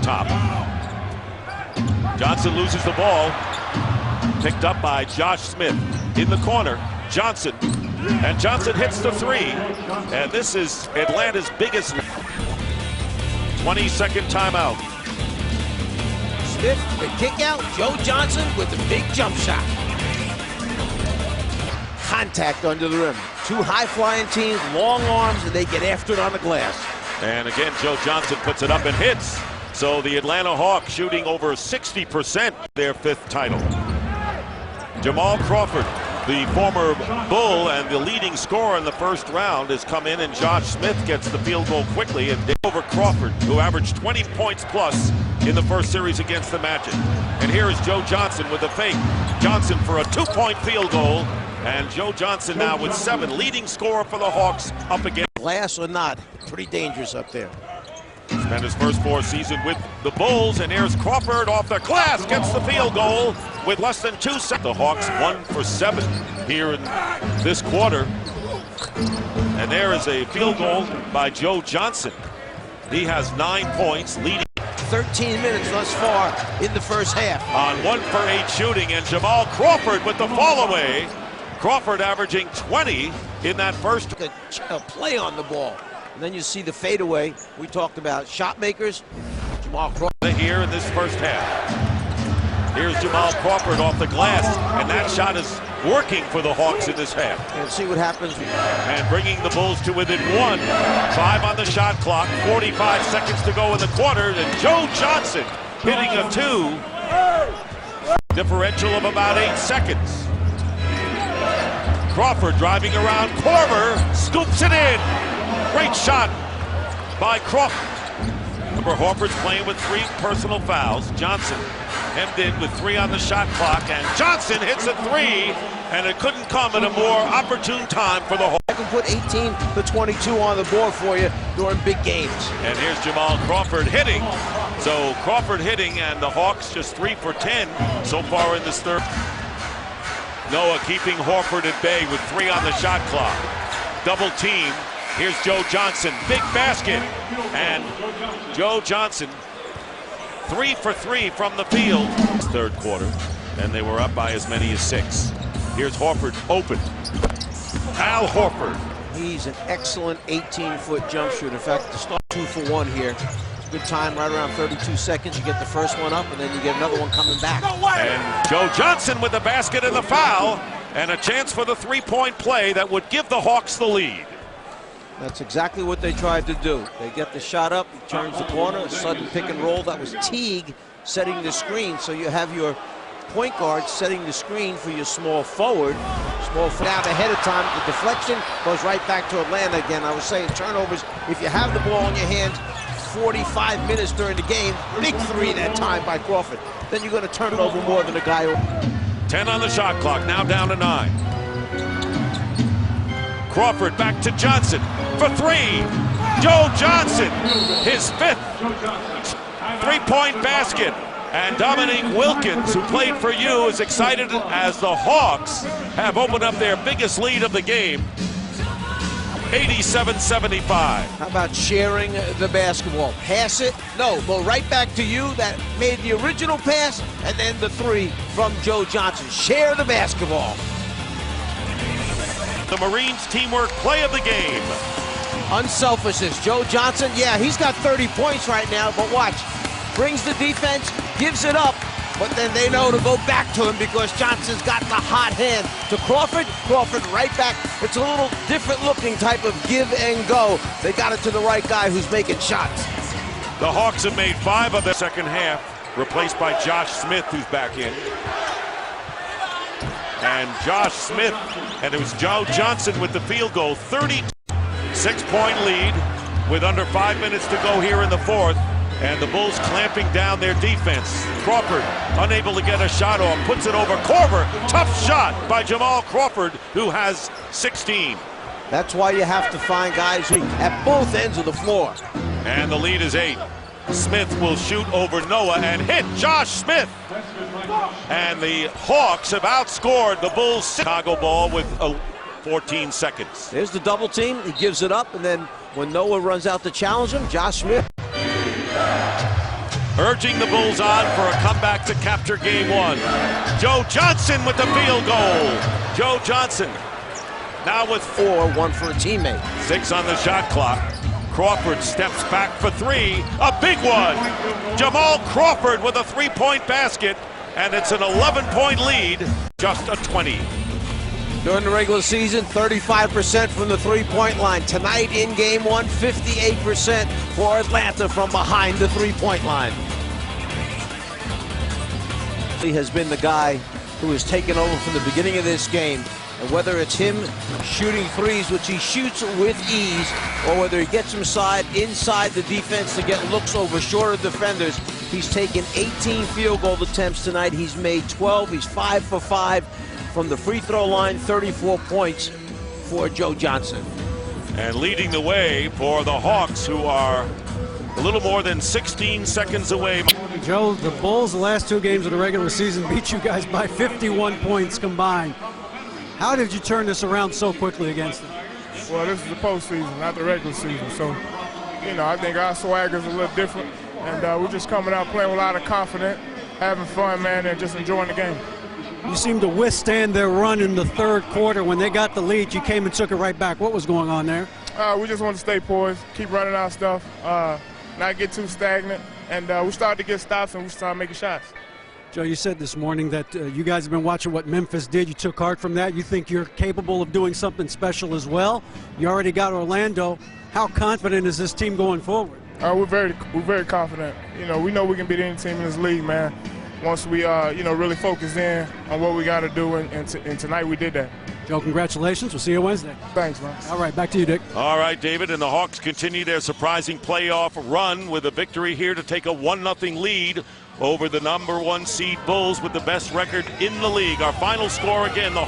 top. Johnson loses the ball. Picked up by Josh Smith in the corner. Johnson. And Johnson hits the three. And this is Atlanta's biggest 20-second timeout. Smith, the kick out. Joe Johnson with the big jump shot. Contact under the rim. Two high-flying teams, long arms, and they get after it on the glass. And again, Joe Johnson puts it up and hits. So the Atlanta Hawks shooting over 60% their fifth title. Jamal Crawford, the former Bull and the leading scorer in the first round, has come in, and Josh Smith gets the field goal quickly and over Crawford, who averaged 20 points plus in the first series against the Magic. And here is Joe Johnson with a fake. Johnson for a two-point field goal, and Joe Johnson now with 7, leading scorer for the Hawks up against. Glass or not, pretty dangerous up there. Spent his first 4 seasons with the Bulls, and here's Crawford off the glass, gets the field goal with less than 2 seconds. The Hawks 1 for 7 here in this quarter. And there is a field goal by Joe Johnson. He has 9 points, leading. 13 minutes thus far in the first half. On 1 for 8 shooting, and Jamal Crawford with the fall away. Crawford averaging 20 in that first. A play on the ball. And then you see the fadeaway. We talked about shot makers. Jamal Crawford here in this first half. Here's Jamal Crawford off the glass, and that shot is working for the Hawks in this half. And see what happens. And bringing the Bulls to within 1. 5 on the shot clock, 45 seconds to go in the quarter, and Joe Johnson hitting a 2. Differential of about 8 seconds. Crawford driving around Korver, scoops it in. Great shot by Crawford. Remember, Horford's playing with 3 personal fouls. Johnson hemmed in with 3 on the shot clock, and Johnson hits a 3, and it couldn't come at a more opportune time for the Hawks. I can put 18 to 22 on the board for you during big games. And here's Jamal Crawford hitting. So Crawford hitting, and the Hawks just 3 for 10 so far in this third. Noah keeping Horford at bay with 3 on the shot clock. Double team. Here's Joe Johnson, big basket, and Joe Johnson 3 for 3 from the field. Third quarter, and they were up by as many as 6. Here's Horford open. Al Horford. He's an excellent 18-foot jump shooter. In fact, to start 2 for 1 here. It's a good time, right around 32 seconds. You get the first one up, and then you get another one coming back. And Joe Johnson with the basket and the foul, and a chance for the 3-point play that would give the Hawks the lead. That's exactly what they tried to do. They get the shot up, he turns the corner, a sudden pick and roll. That was Teague setting the screen, so you have your point guard setting the screen for your small forward. Small forward out ahead of time. The deflection goes right back to Atlanta again. I was saying turnovers, if you have the ball in your hands 45 minutes during the game, big 3 that time by Crawford. Then you're going to turn it over more than a guy. 10 on the shot clock, now down to 9. Crawford back to Johnson for 3. Joe Johnson, his 5th 3-point basket. And Dominique Wilkins, who played for you, is excited as the Hawks have opened up their biggest lead of the game, 87-75. How about sharing the basketball? Pass it? No, go right back to you that made the original pass, and then the 3 from Joe Johnson. Share the basketball. The Marines teamwork play of the game. Unselfishness. Joe Johnson, yeah, he's got 30 points right now, but watch. Brings the defense, gives it up, but then they know to go back to him because Johnson's got the hot hand to Crawford. Crawford right back. It's a little different looking type of give and go. They got it to the right guy who's making shots. The Hawks have made 5 of the second half, replaced by Josh Smith, who's back in. And Josh Smith, and it was Joe Johnson with the field goal. 36-point lead with under 5 minutes to go here in the fourth. And the Bulls clamping down their defense. Crawford unable to get a shot off, puts it over Korver. Tough shot by Jamal Crawford, who has 16. That's why you have to find guys who at both ends of the floor. And the lead is 8. Smith will shoot over Noah and hit Josh Smith. And the Hawks have outscored the Bulls. Chicago ball with 14 seconds. There's the double team. He gives it up, and then when Noah runs out to challenge him, Josh Smith. urging the Bulls on for a comeback to capture game one. Joe Johnson with the field goal. Joe Johnson now with 4, 1 for a teammate. 6 on the shot clock. Crawford steps back for 3, a big one. Jamal Crawford with a 3-point basket, and it's an 11-point lead, just a 20. During the regular season, 35% from the three-point line. Tonight in game one, 58% for Atlanta from behind the three-point line. He has been the guy who has taken over from the beginning of this game. And whether it's him shooting threes, which he shoots with ease, or whether he gets inside the defense to get looks over shorter defenders, he's taken 18 field goal attempts tonight. He's made 12. He's 5 for 5 from the free throw line. 34 points for Joe Johnson. And leading the way for the Hawks, who are a little more than 16 seconds away. Joe, the Bulls, the last 2 games of the regular season, beat you guys by 51 points combined. How did you turn this around so quickly against them? Well, this is the postseason, not the regular season. So, you know, I think our swagger's a little different. And we're just coming out playing with a lot of confidence, having fun, man, and just enjoying the game. You seemed to withstand their run in the third quarter. When they got the lead, you came and took it right back. What was going on there? We just want to stay poised, keep running our stuff, not get too stagnant. And we started to get stops, and we started making shots. Joe, you said this morning that you guys have been watching what Memphis did. You took heart from that. You think you're capable of doing something special as well. You already got Orlando. How confident is this team going forward? We're very confident. You know, we know we can beat any team in this league, man. Once we, you know, really focus in on what we got to do, and tonight we did that. Joe, congratulations. We'll see you Wednesday. Thanks, man. All right, back to you, Dick. All right, David, and the Hawks continue their surprising playoff run with a victory here to take a 1-0 lead over the #1 seed Bulls with the best record in the league. Our final score again, the